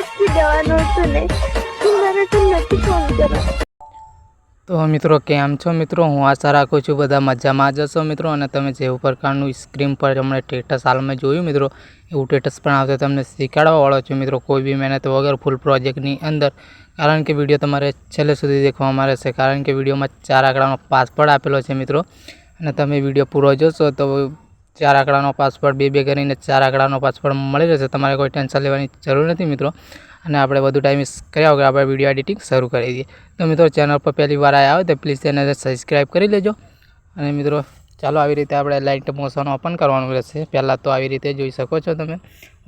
નક્કી જવાનું હતું ને મારે તો નથી ફોન કરો। તો મિત્રો કેમ છો મિત્રો, હું આશા રાખું છું બધા મજામાં જ હશો મિત્રો। અને તમે જેવું પ્રકારનું સ્ક્રીન પર હમણાં સ્ટેટસ હાલમાં જોયું મિત્રો, એવું સ્ટેટસ પણ આવશે તમને શીખવાડવાવાળો છું મિત્રો, કોઈ બી મહેનત વગર ફૂલ પ્રોજેક્ટની અંદર। કારણ કે વિડીયો તમારે છેલ્લે સુધી દેખવામાં રહેશે, કારણ કે વિડીયોમાં 4 આંકડાનો પાસવર્ડ આપેલો છે મિત્રો। અને તમે વિડીયો પૂરો જોશો તો 4 આંકડાનો પાસવર્ડ બે કરીને 4 આંકડાનો પાસવર્ડ મળી રહેશે, તમારે કોઈ ટેન્શન લેવાની જરૂર નથી મિત્રો। અને આપણે વધુ ટાઈમ કર્યા વગર આપણે વિડીયો એડિટિંગ શરૂ કરી દઈએ। તો મિત્રો ચેનલ પર પહેલી વાર આવ્યા હોય તો પ્લીઝ ચેનલને સબસ્ક્રાઈબ કરી લેજો। અને મિત્રો ચાલો આવી રીતે આપણે લાઇટ મોશન ઓપન કરવાનું રહેશે। પહેલાં તો આવી રીતે જોઈ શકો છો તમે।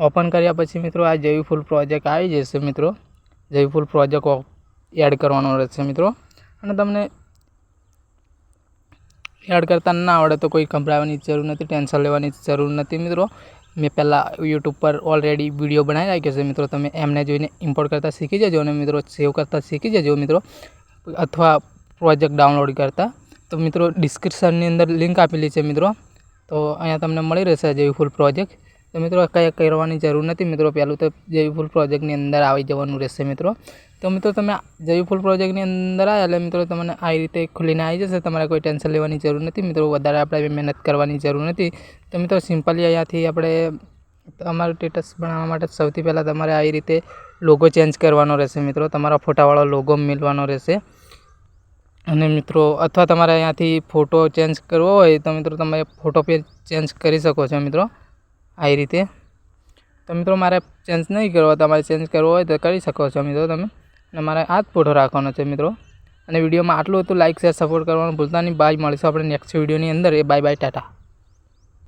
ઓપન કર્યા પછી મિત્રો આ જેવી ફૂલ પ્રોજેક્ટ આવી જશે મિત્રો, જેવી ફૂલ પ્રોજેક્ટ એડ કરવાનો રહેશે મિત્રો। અને તમને એડ કરતા ના આવડે તો કોઈ ગભરાવાની જરૂર નથી, ટેન્શન લેવાની જરૂર નથી મિત્રો। મેં પહેલાં યુટ્યુબ પર ઓલરેડી વિડીયો બનાવી રાખ્યો છે મિત્રો, તમે એમને જોઈને ઇમ્પોર્ટ કરતાં શીખી જજો અને મિત્રો સેવ કરતાં શીખી જજો મિત્રો, અથવા પ્રોજેક્ટ ડાઉનલોડ કરતાં। તો મિત્રો ડિસ્ક્રિપ્શનની અંદર લિંક આપેલી છે મિત્રો, તો અહીંયા તમને મળી રહેશે જેવી ફૂલ પ્રોજેક્ટ। તો મિત્રો કંઈ કરવાની જરૂર નથી મિત્રો, પહેલું તો જેવી ફૂલ પ્રોજેક્ટની અંદર આવી જવાનું રહેશે મિત્રો। તો મિત્રો તમે જેવી ફૂલ પ્રોજેક્ટની અંદર આવ્યા એટલે મિત્રો તમને આવી રીતે ખુલીને આવી જશે, તમારે કોઈ ટેન્શન લેવાની જરૂર નથી મિત્રો, વધારે આપણે મહેનત કરવાની જરૂર નથી। તો મિત્રો સિમ્પલી અહીંયાથી આપણે તમારું સ્ટેટસ બનાવવા માટે સૌથી પહેલાં તમારે આવી રીતે લોગો ચેન્જ કરવાનો રહેશે મિત્રો, તમારા ફોટાવાળો લોગો મેળવાનો રહેશે। અને મિત્રો અથવા તમારે અહીંયાથી ફોટો ચેન્જ કરવો હોય તો મિત્રો તમે ફોટો પે ચેન્જ કરી શકો છો મિત્રો આવી રીતે। તો મિત્રો મારે ચેન્જ નહીં કરવો, તમારે ચેન્જ કરવો હોય તો કરી શકો છો મિત્રો તમે। અને મારે આ જ ફોટો રાખવાનો છે મિત્રો। અને વિડીયોમાં આટલું હતું, લાઇક શેર સપોર્ટ કરવાનું ભૂલતા નહીં। બાય, મળીશું આપણે નેક્સ્ટ વિડીયોની અંદર। Bye bye, Tata.